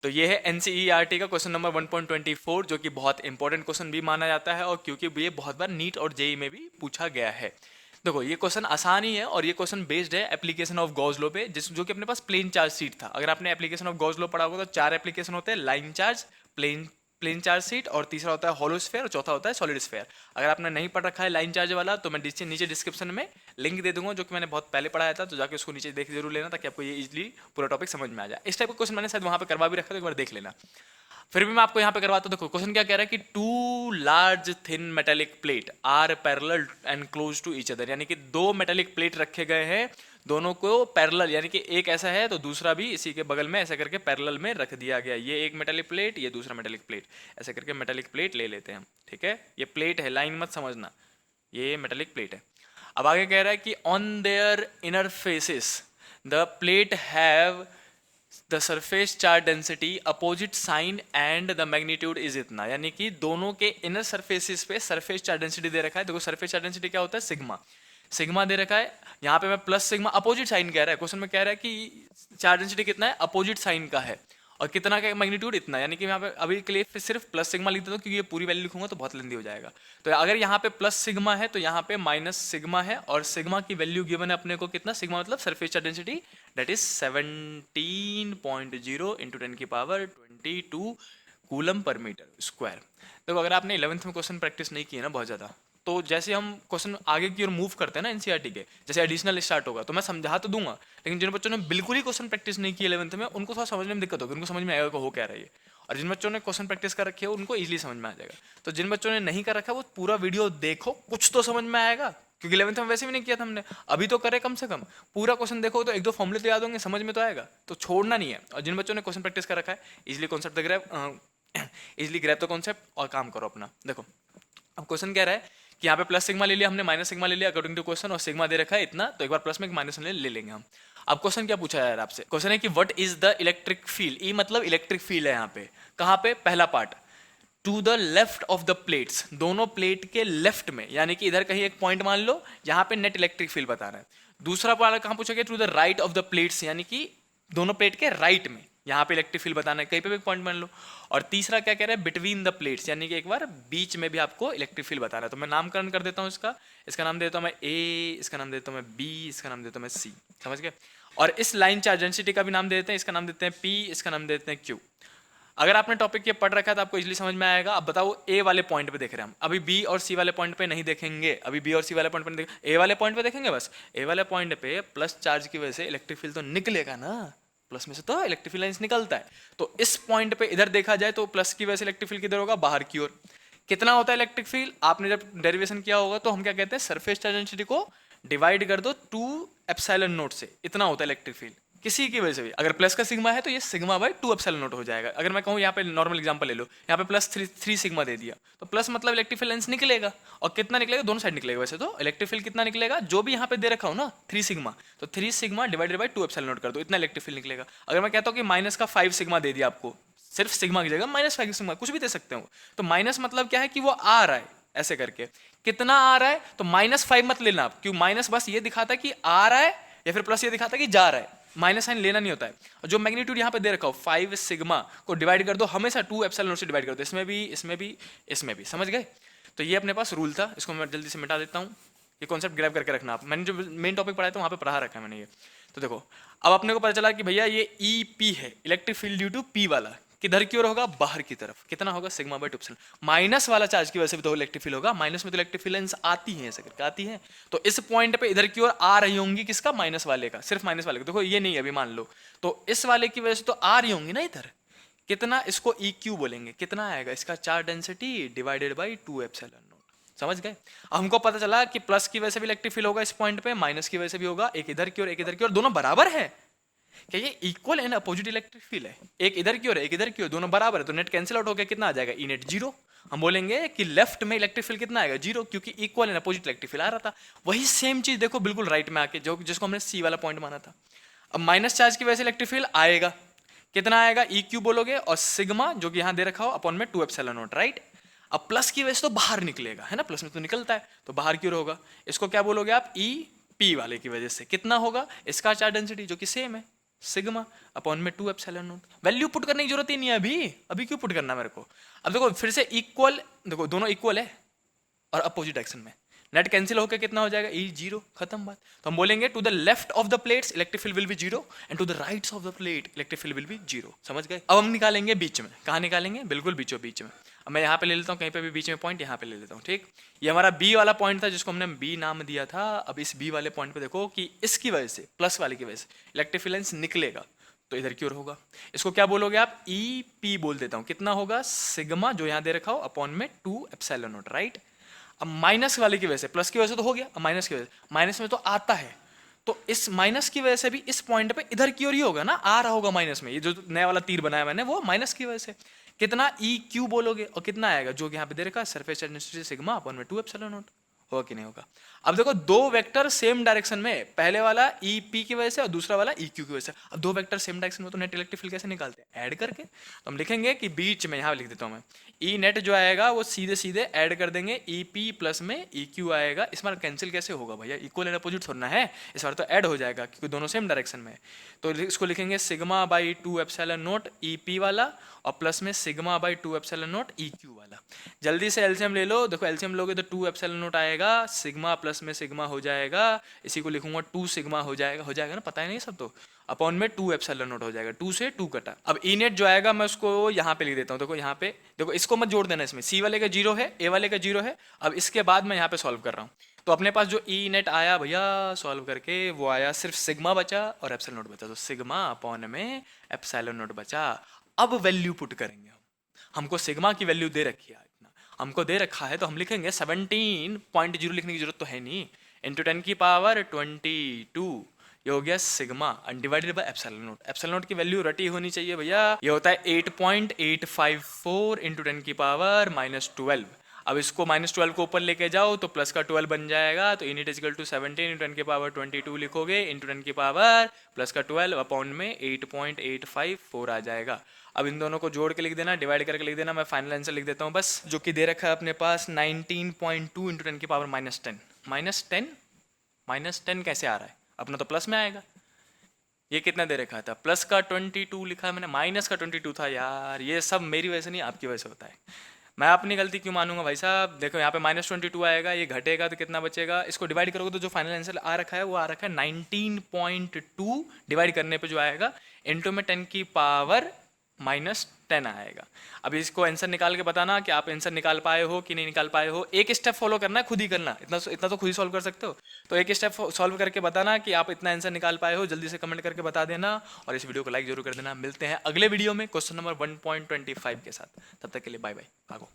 तो ये है एनसीईआरटी का क्वेश्चन नंबर 1.24 जो कि बहुत इंपॉर्टेंट क्वेश्चन भी माना जाता है और क्योंकि ये बहुत बार नीट और जेई में भी पूछा गया है। देखो ये क्वेश्चन आसान ही है और ये क्वेश्चन बेस्ड है एप्लीकेशन ऑफ गॉस लॉ पे, जिस जो कि अपने पास प्लेन चार्ज शीट था। अगर आपने एप्लीकेशन ऑफ गॉस लॉ पढ़ा होगा तो चार एप्लीकेशन होते हैं, line charge, plane plane charge sheet, और तीसरा होता है हॉलो स्फेयर और चौथा होता है सॉलिड स्फेयर। अगर आपने नहीं पढ़ रखा है लाइन चार्ज वाला तो मैं नीचे डिस्क्रिप्शन में लिंक दे दूंगा जो कि मैंने बहुत पहले पढ़ाया था, तो जाके उसको नीचे देख जरूर लेना ताकि आपको ये इजीली पूरा टॉपिक समझ में आ जाए। इस टाइप का क्वेश्चन मैंने शायद वहां पे करवा भी रखा था, एक बार देख लेना। फिर भी मैं आपको यहाँ पे करवाता हूँ। देखो क्वेश्चन क्या कह रहा है कि two large thin metallic plate are parallel and close to each other, यानी कि दो मेटेलिक प्लेट रखे गए हैं, दोनों को पैरेलल, यानी कि एक ऐसा है तो दूसरा भी इसी के बगल में ऐसा करके पैरेलल में रख दिया गया। ये एक मेटेलिक प्लेट, ये दूसरा मेटेलिक प्लेट, ऐसा करके मेटेलिक प्लेट ले लेते हैं हम, ठीक है। ये प्लेट है, लाइन मत समझना, ये मेटेलिक प्लेट है। अब आगे कह रहा है कि on their inner faces the plate have the surface charge density opposite sign and the magnitude is इतना, यानी कि दोनों के इनर सरफेसिस पे सरफेस चार्ज डेंसिटी दे रखा है। देखो सरफेस चार्ज डेंसिटी क्या होता है, सिग्मा, सिग्मा दे रखा है। यहाँ पे मैं प्लस सिग्मा, अपोजिट साइन कह रहा है क्वेश्चन में, कह रहा है कि चार्ज डेंसिटी कितना है, अपोजिट साइन का है, और कितना का मैग्नीट्यूड इतना, यानी कि यहाँ पे अभी के लिए सिर्फ प्लस सिग्मा लिख देता हूँ क्योंकि ये पूरी वैल्यू लिखूंगा तो बहुत लेंदी हो जाएगा। तो अगर यहाँ पे प्लस सिग्मा है तो यहाँ पे माइनस सिग्मा है, और सिग्मा की वैल्यू गिवन है अपने को कितना, सिग्मा मतलब surface charge density, that is 17.0 into 10⁻22 coulomb per metre square. तो अगर आपने 11th में क्वेश्चन प्रैक्टिस नहीं किया ना बहुत ज़्यादा, तो जैसे हम क्वेश्चन आगे की ओर मूव करते हैं ना एनसीईआरटी के, जैसे एडिशनल स्टार्ट होगा तो मैं समझा तो दूंगा, लेकिन जिन बच्चों ने बिल्कुल ही क्वेश्चन प्रैक्टिस नहीं की 11th में, उनको थोड़ा समझने में दिक्कत होगी, उनको समझ में आएगा कि हो क्या रही है। और जिन बच्चों ने क्वेश्चन प्रैक्टिस कर रखी है उनको इजीली समझ में आ जाएगा। तो जिन बच्चों ने नहीं कर रखा है वो पूरा वीडियो देखो, कुछ तो समझ में आएगा, क्योंकि 11th में वैसे भी नहीं किया था हमने, अभी तो करे कम से कम। पूरा क्वेश्चन देखो तो एक दो फॉर्मूले तो याद होंगे, समझ में तो आएगा, तो छोड़ना नहीं है। और जिन बच्चों ने क्वेश्चन प्रैक्टिस कर रखा है easily concept grab, easily grab the concept और काम करो अपना। देखो अब क्वेश्चन कह रहा है कि यहाँ पे प्लस सिग्मा ले लिया हमने, माइनस सिग्मा ले लिया अकॉर्डिंग टू क्वेश्चन, और सिग्मा दे रखा है इतना, तो एक बार प्लस में एक माइनस ले लेंगे हम। अब क्वेश्चन क्या पूछा है आपसे, क्वेश्चन है कि what is the electric field, ई मतलब इलेक्ट्रिक फील्ड है यहाँ पे, कहाँ पे, पहला part, to the left of the plates, दोनों प्लेट के लेफ्ट में, यानी कि इधर कहीं एक पॉइंट मान लो, यहाँ पे नेट इलेक्ट्रिक फील्ड बता रहा है। दूसरा पार्ट कहाँ पूछा गया, to the right of the plates, यानी कि दोनों प्लेट के राइट में, यहाँ पे इलेक्ट्रिक फील्ड बताना है, कहीं पे भी एक पॉइंट मान लो। और तीसरा क्या कह रहा है, बिटवीन द प्लेट्स, यानी कि एक बार बीच में भी आपको इलेक्ट्रिक फील्ड बताना है। तो मैं नामकरण कर देता हूँ इसका, इसका नाम देता हूँ मैं ए, इसका नाम देता हूँ मैं बी, इसका नाम देता हूँ मैं सी, समझ गए। और इस लाइन चार्ज डेंसिटी का भी नाम देते हैं, इसका नाम देते हैं पी, इसका नाम देते हैं क्यू। अगर आपने टॉपिक ये पढ़ रखा है तो आपको इजीली समझ में आएगा। अब बताओ ए वाले पॉइंट पे देख रहे हैं हम, अभी बी और सी वाले पॉइंट पे नहीं देखेंगे, अभी बी और सी वाले पॉइंट पे नहीं देखेंगे, ए वाले पॉइंट पे देखेंगे बस। ए वाले पॉइंट पे प्लस चार्ज की वजह से इलेक्ट्रिक फील्ड तो निकलेगा ना, प्लस में से तो इलेक्ट्रिक फील्ड लाइंस निकलता है। तो इस पॉइंट पे इधर देखा जाए तो प्लस की वजह से इलेक्ट्रिक फील्ड किधर होगा, बाहर की ओर। कितना होता है इलेक्ट्रिक फील्ड, आपने जब डेरिवेशन किया होगा तो हम क्या कहते हैं, सरफेस चार्ज डेंसिटी को डिवाइड कर दो 2 एप्सिलॉन नोट से, इतना होता है इलेक्ट्रिक फील्ड किसी की वजह से भी। अगर प्लस का सिग्मा है तो ये सिग्मा बाई 2 एप्सिलॉन नोट हो जाएगा। अगर मैं कहूँ यहाँ पे नॉर्मल एग्जांपल ले लो, यहाँ पे प्लस थ्री सिग्मा दे दिया, तो प्लस मतलब इलेक्ट्रिक फील्ड लाइंस निकलेगा, और कितना निकलेगा, दोनों साइड निकलेगा। वैसे तो इलेक्ट्रिक फील्ड कितना निकलेगा, जो भी यहाँ पे दे रखा हो ना 3 सिग्मा, तो 3 sigma divided by 2 epsilon note कर दो, इतना इलेक्ट्रिक फील्ड निकलेगा। अगर मैं कहता हूँ कि माइनस का 5 सिग्मा दे दिया आपको, सिर्फ सिग्मा की जगह माइनस 5 सिग्मा कुछ भी दे सकते हो, तो माइनस मतलब क्या है कि वो आ रहा है, ऐसे करके कितना आ रहा है, तो -5 मत लेना आप, क्यों, माइनस बस ये दिखाता है कि आ रहा है, या फिर प्लस ये दिखाता है कि जा रहा है, माइनस साइन लेना नहीं होता है। और जो मैग्नीट्यूड यहाँ पे दे रखा हो 5 सिग्मा को डिवाइड कर दो, हमेशा 2 एप्सिलॉन से डिवाइड कर दो, इसमें भी, इसमें भी, इसमें भी, समझ गए। तो ये अपने पास रूल था, इसको मैं जल्दी से मिटा देता हूँ। ये कॉन्सेप्ट ग्रैब करके रखना आप, मैंने जो मेन टॉपिक पढ़ाया था वहाँ पे पढ़ा रखा है मैंने ये। तो देखो अब अपने को पता चला कि भैया ये ई पी है, electric field due to P वाला, किधर की ओर होगा, बाहर की तरफ, कितना होगा, सिग्मा बाई 2 एप्सिलॉन। माइनस वाला चार्ज की वजह से भी तो इलेक्ट्रिक फील्ड होगा, माइनस में तो इलेक्ट्रिक फील्ड लाइंस आती हैं, ऐसे करके आती हैं, तो इस पॉइंट पे इधर की ओर आ रही होंगी, किसका, माइनस वाले का, सिर्फ माइनस वाले का। देखो ये नहीं है अभी मान लो, तो इस वाले की वजह से तो आ रही होंगी ना इधर, कितना, इसको ई क्यू बोलेंगे, कितना आएगा, इसका charge density divided by 2 epsilon not, समझ गए। हमको पता चला कि प्लस की वजह से भी इलेक्ट्रिक फील्ड होगा इस पॉइंट पे, माइनस की वजह से भी होगा, एक इधर की ओर एक इधर की ओर, दोनों बराबर है, क्या ये equal and opposite electric field है, एक इधर की ओर एक इधर की ओर, दोनों बराबर है, तो नेट कैंसिल आउट हो गया, कितना आ जाएगा, ई नेट 0। हम बोलेंगे कि लेफ्ट में इलेक्ट्रिक फील्ड कितना आएगा, 0, क्योंकि equal and opposite electric field आ रहा था। वही सेम चीज देखो बिल्कुल राइट में आके, जो जिसको हमने सी वाला पॉइंट माना था। अब माइनस चार्ज की वजह से इलेक्ट्रिक फील्ड आएगा, कितना आएगा, ई क्यू बोलोगे, और सिग्मा जो कि यहाँ दे रखा हो अपॉन में 2 एप्सिलॉन नॉट, राइट। अब प्लस की वजह से तो बाहर निकलेगा, है ना, प्लस में तो निकलता है, तो बाहर की ओर होगा, इसको क्या बोलोगे आप, ई पी वाले की वजह से कितना होगा, इसका चार्ज डेंसिटी जो कि सेम है, सिग्मा अपॉन में 2 एप्सिलॉन नॉट। वैल्यू पुट करने की जरूरत ही नहीं है अभी क्यों पुट करना है मेरे को। अब देखो फिर से इक्वल, देखो दोनों इक्वल है और अपोजिट डायरेक्शन में, नेट कैंसिल होकर कितना हो जाएगा, ई जीरो, खत्म बात। तो हम बोलेंगे to the left of the plates electric field will be zero and to the right of the plate electric field will be zero. समझ गए। अब हम निकालेंगे बीच में, कहाँ निकालेंगे, बिल्कुल बीचों बीच में। अब मैं यहाँ पे ले लेता हूँ कहीं पे भी बीच में पॉइंट, यहाँ पे ले लेता हूँ, ठीक। ये हमारा बी वाला पॉइंट था जिसको हमने बी नाम दिया था। अब इस बी वाले पॉइंट पे देखो कि इसकी वजह से, प्लस वाले की वजह से इलेक्ट्रिक फील्ड निकलेगा तो इधर की ओर होगा। इसको क्या बोलोगे आप, ई पी बोल देता हूँ। कितना होगा, सिग्मा जो यहाँ दे रखा हो अपॉन में 2 एप्सिलॉन नॉट, राइट। अब माइनस वाले की वजह से, प्लस की वजह से तो हो गया, अब माइनस की वजह से, माइनस में तो आता है तो इस माइनस की वजह से भी इस पॉइंट पे इधर की ओर ही होगा ना, आ रहा होगा माइनस में। ये जो नया वाला तीर बनाया मैंने वो माइनस की वजह से। कितना, ई क्यू बोलोगे और कितना आएगा जो यहाँ पे दे रखा, सरफेस टेंडेंसी सिग्मा अपॉन में 2 एप्सिलॉन नॉट। होगा कि नहीं होगा। अब देखो दो वेक्टर सेम डायरेक्शन में, पहले वाला ई पी की वजह से और दूसरा वाला ई क्यू की वजह से। अब दो वेक्टर सेम डायरेक्शन में तो नेट इलेक्ट्रिक फील्ड कैसे निकालते हैं, ऐड करके। तो हम लिखेंगे कि बीच में, यहाँ लिख देता हूँ मैं, ई नेट जो आएगा वो सीधे सीधे ऐड कर देंगे, ई पी प्लस में ई क्यू आएगा। इस बार कैंसिल कैसे होगा भैया, इक्वल एंड अपोजिट थोड़ा है, इस बार तो ऐड हो जाएगा क्योंकि दोनों सेम डायरेक्शन में है। तो इसको लिखेंगे sigma by 2 epsilon not E P वाला और प्लस में sigma by 2 epsilon not E Q वाला। जल्दी से एलसीएम ले लो, देखो एलसीएम लोगे तो 2 एप्सिलॉन नॉट आएगा, सिग्मा प्लस में सिग्मा हो जाएगा, इसी को लिखूंगा 2 सिग्मा हो जाएगा ना, पता है नहीं सब तो, अपॉन में 2 एप्सिलॉन नॉट हो जाएगा, 2 से 2 कटा। अब ई नेट जो आएगा मैं उसको यहाँ पे लिख देता हूँ, देखो यहाँ पे, देखो इसको मत जोड़ देना, इसमें सी वाले का 0 है, ए वाले का 0 है। अब इसके बाद मैं यहाँ पे सॉल्व कर रहा हूँ, तो अपने पास जो ई नेट आया भैया सॉल्व करके वो आया, सिर्फ सिग्मा बचा और एप्सिलॉन नॉट बचा, तो सिग्मा अपॉन में एप्सिलॉन नॉट बचा। अब वैल्यू पुट करेंगे हम, हमको सिग्मा की वैल्यू दे रखी है, इतना हमको दे रखा है तो हम लिखेंगे 17.0 लिखने की जरूरत तो है नहीं, इंटू 10 की पावर 22, ये हो गया sigma undivided by epsilon not. Epsilon not की वैल्यू रटी होनी चाहिए भैया, ये होता है 8.854 इंटू 10 की पावर -12। अब इसको -12 को ऊपर लेके जाओ तो प्लस का 12 बन जाएगा, तो इनिट इजिकल टू 17 इंटू 10 की पावर 22 लिखोगे, इंटू 10 की पावर प्लस का 12 अपॉन में 8.854 आ जाएगा। अब इन दोनों को जोड़ के लिख देना, डिवाइड करके लिख देना, मैं फाइनल आंसर लिख देता हूँ बस, जो कि दे रखा है अपने पास 19.2 इंटू 10 की पावर -10। -10 कैसे आ रहा है, अपना तो प्लस में आएगा। ये कितना दे रखा था, प्लस का 22 लिखा है मैंने, माइनस का 22 था यार। ये सब मेरी वजह से नहीं, आपकी वजह से होता है। मैं अपनी गलती क्यों मानूंगा भाई साहब। देखो यहाँ पे -22 आएगा, ये घटेगा तो कितना बचेगा, इसको डिवाइड करोगे तो जो फाइनल आंसर आ रखा है वो आ रखा है 19.2, डिवाइड करने पे जो आएगा इंटू में 10 की पावर -10 आएगा। अब इसको आंसर निकाल के बताना कि आप आंसर निकाल पाए हो कि नहीं निकाल पाए हो। एक स्टेप फॉलो करना है, खुद ही करना, इतना तो खुद ही सॉल्व कर सकते हो। तो एक स्टेप सॉल्व करके बताना कि आप इतना आंसर निकाल पाए हो, जल्दी से कमेंट करके बता देना और इस वीडियो को लाइक जरूर कर देना। मिलते हैं अगले वीडियो में क्वेश्चन नंबर 1.25 के साथ, तब तक के लिए बाय बाय, भागो।